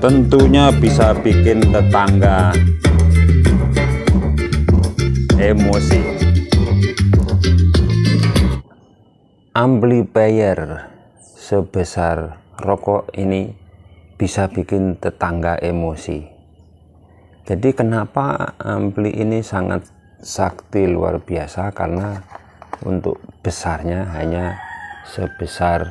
tentunya bisa bikin tetangga emosi. Amplifier sebesar rokok ini bisa bikin tetangga emosi. Jadi kenapa ampli ini sangat sakti luar biasa? Karena untuk besarnya hanya sebesar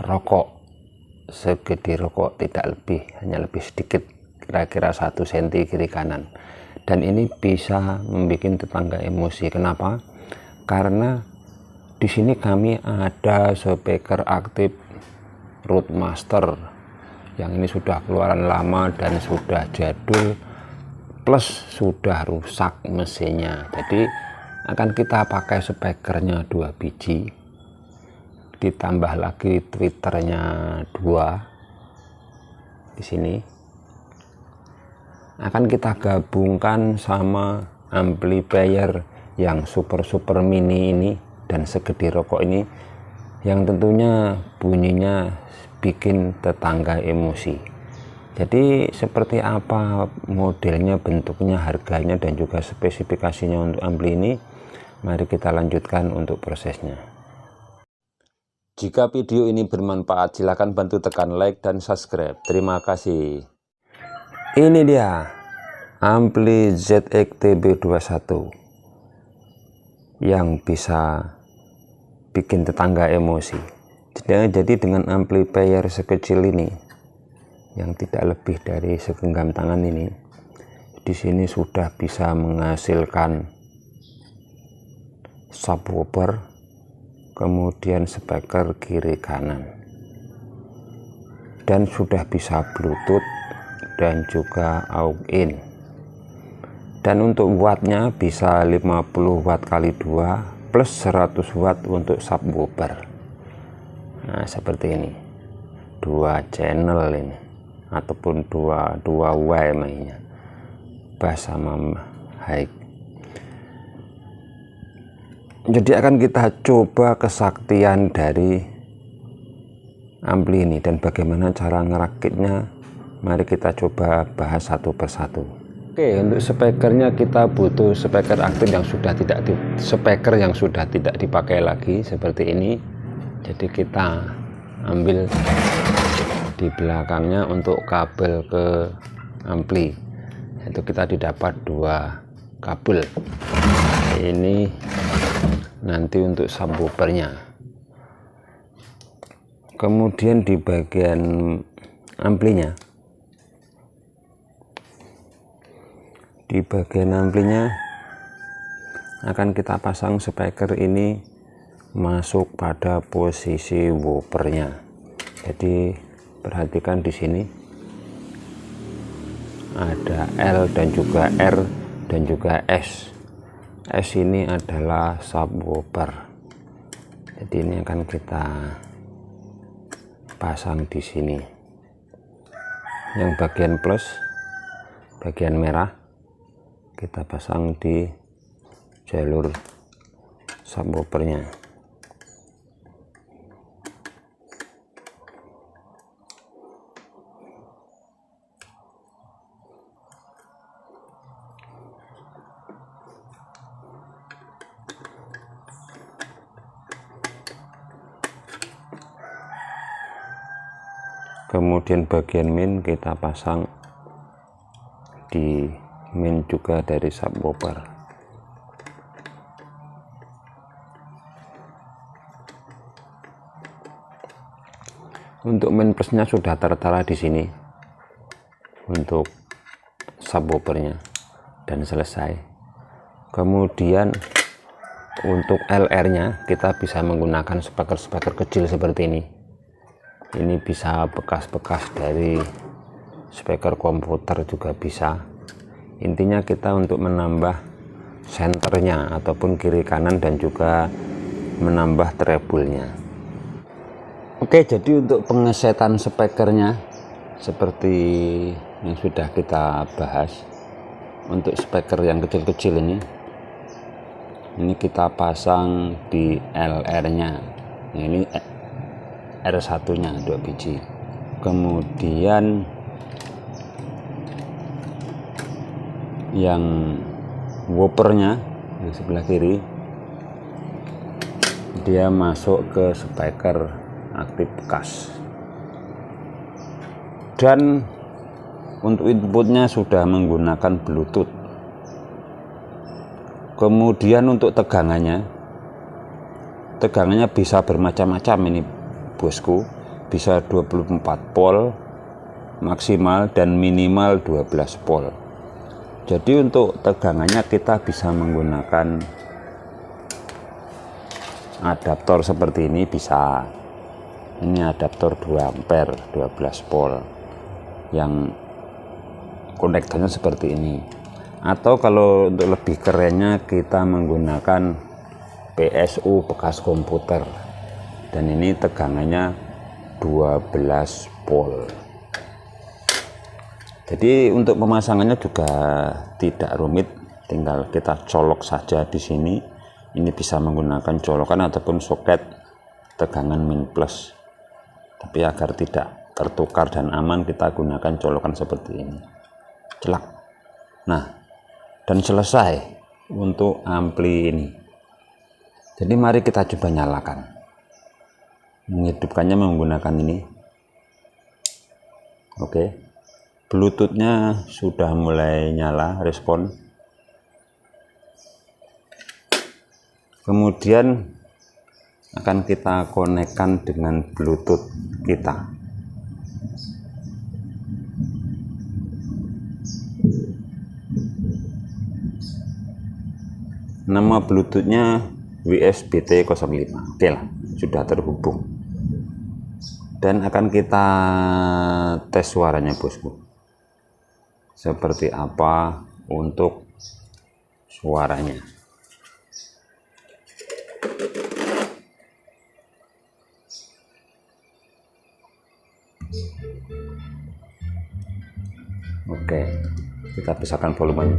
rokok, segede rokok, tidak lebih, hanya lebih sedikit, kira-kira 1 cm kiri kanan. Dan ini bisa membuat tetangga emosi. Kenapa? Karena di sini kami ada speaker aktif Roadmaster yang ini sudah keluaran lama dan sudah jadul, plus sudah rusak mesinnya. Jadi akan kita pakai speakernya 2 biji, ditambah lagi tweeternya 2 di sini. Akan kita gabungkan sama amplifier yang super mini ini dan segede rokok ini, yang tentunya bunyinya bikin tetangga emosi. Jadi seperti apa modelnya, bentuknya, harganya, dan juga spesifikasinya untuk ampli ini, mari kita lanjutkan untuk prosesnya. Jika video ini bermanfaat, silakan bantu tekan like dan subscribe. Terima kasih. Ini dia ampli ZX TB21 yang bisa bikin tetangga emosi. Jadi dengan amplifier sekecil ini, yang tidak lebih dari segenggam tangan ini, di sini sudah bisa menghasilkan subwoofer, kemudian speaker kiri kanan, dan sudah bisa Bluetooth dan juga aux-in. Dan untuk wattnya bisa 50 watt kali 2 plus 100 watt untuk subwoofer. Nah seperti ini, 2 channel ini, ataupun dua way mainnya, bass sama high. Jadi akan kita coba kesaktian dari ampli ini dan bagaimana cara ngerakitnya. Mari kita coba bahas satu persatu. Oke, untuk speakernya kita butuh speaker aktif yang sudah tidak dipakai lagi seperti ini. Jadi kita ambil di belakangnya untuk kabel ke ampli. Itu kita didapat 2 kabel. Ini nanti untuk subwoofernya. Kemudian di bagian amplinya, akan kita pasang speaker ini masuk pada posisi woofernya. Jadi perhatikan di sini ada L dan juga R dan juga S. S ini adalah subwoofer. Jadi ini akan kita pasang di sini. Yang bagian plus, bagian merah, kita pasang di jalur subwoofernya. Kemudian bagian main kita pasang di main juga dari subwoofer. Untuk main plusnya sudah tertara di sini untuk subwoofernya dan selesai. Kemudian untuk LR nya kita bisa menggunakan speaker kecil seperti ini. Ini bisa bekas-bekas dari speaker komputer juga bisa. Intinya kita untuk menambah senternya ataupun kiri kanan dan juga menambah treble-nya. Oke, jadi untuk pengesetan speakernya seperti yang sudah kita bahas. Untuk speaker yang kecil-kecil ini kita pasang di LR nya. Ini R1 nya 2 biji. kemudian yang woopernya di sebelah kiri dia masuk ke speaker aktif bekas, dan untuk inputnya sudah menggunakan Bluetooth. Kemudian untuk tegangannya bisa bermacam-macam ini bosku, bisa 24 volt maksimal dan minimal 12 volt. Jadi untuk tegangannya kita bisa menggunakan adaptor seperti ini, bisa. Ini adaptor 2 ampere 12 volt yang konektornya seperti ini. Atau kalau untuk lebih kerennya kita menggunakan PSU bekas komputer, dan ini tegangannya 12 volt. Jadi untuk pemasangannya juga tidak rumit, tinggal kita colok saja di sini. Ini bisa menggunakan colokan ataupun soket tegangan min plus, tapi agar tidak tertukar dan aman kita gunakan colokan seperti ini, celak. Nah, dan selesai untuk ampli ini. Jadi mari kita coba nyalakan, menghidupkannya menggunakan ini. Oke, Bluetoothnya sudah mulai nyala, respon. Kemudian akan kita konekkan dengan Bluetooth kita. Nama Bluetoothnya WSBT05. Oke lah, sudah terhubung. Dan akan kita tes suaranya bosku, seperti apa untuk suaranya. Oke, kita pisahkan volumenya.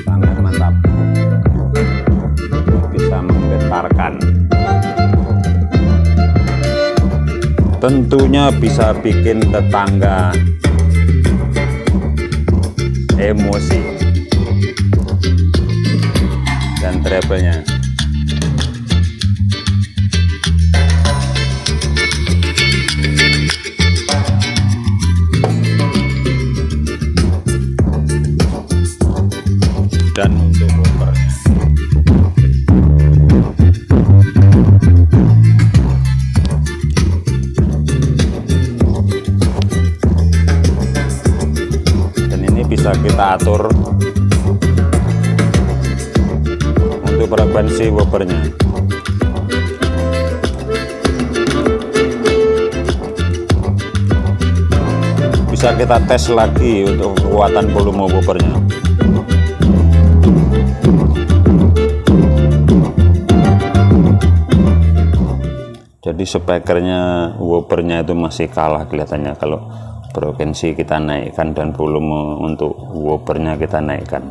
Sangat mantap, bisa menggetarkan. Tentunya bisa bikin tetangga emosi. Dan treble-nya dan untuk woofernya dan ini bisa kita atur untuk frekuensi woofernya. Bisa kita tes lagi untuk kekuatan volume woofernya. Jadi speakernya, woofernya itu masih kalah kelihatannya kalau frekuensi kita naikkan dan volume untuk woofernya kita naikkan.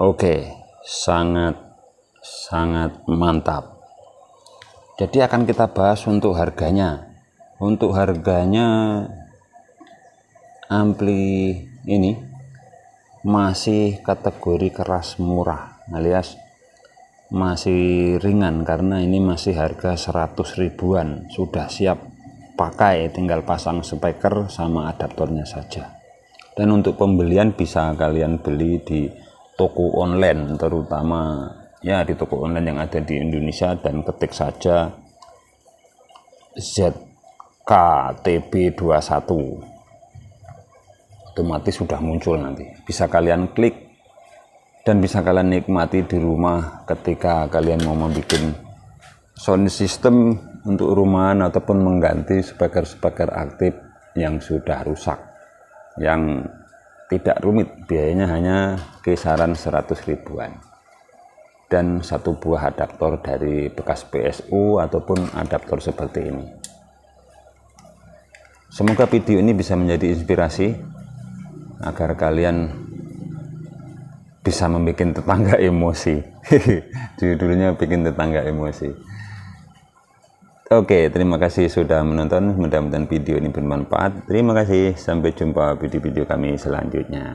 Oke, sangat mantap. Jadi akan kita bahas untuk harganya. Untuk harganya ampli ini masih kategori keras murah, alias masih ringan, karena ini masih harga 100 ribuan, sudah siap pakai, tinggal pasang speaker sama adaptornya saja. Dan untuk pembelian bisa kalian beli di toko online, terutama ya di toko online yang ada di Indonesia, dan ketik saja ZKTB21, otomatis sudah muncul, nanti bisa kalian klik dan bisa kalian nikmati di rumah ketika kalian mau membuat sound system untuk rumahan ataupun mengganti speaker aktif yang sudah rusak, yang tidak rumit. Biayanya hanya kisaran 100 ribuan dan satu buah adaptor dari bekas PSU ataupun adaptor seperti ini. Semoga video ini bisa menjadi inspirasi agar kalian bisa membuat tetangga emosi. Judulnya bikin tetangga emosi. Oke, terima kasih sudah menonton. Mudah-mudahan video ini bermanfaat. Terima kasih, sampai jumpa video-video kami selanjutnya.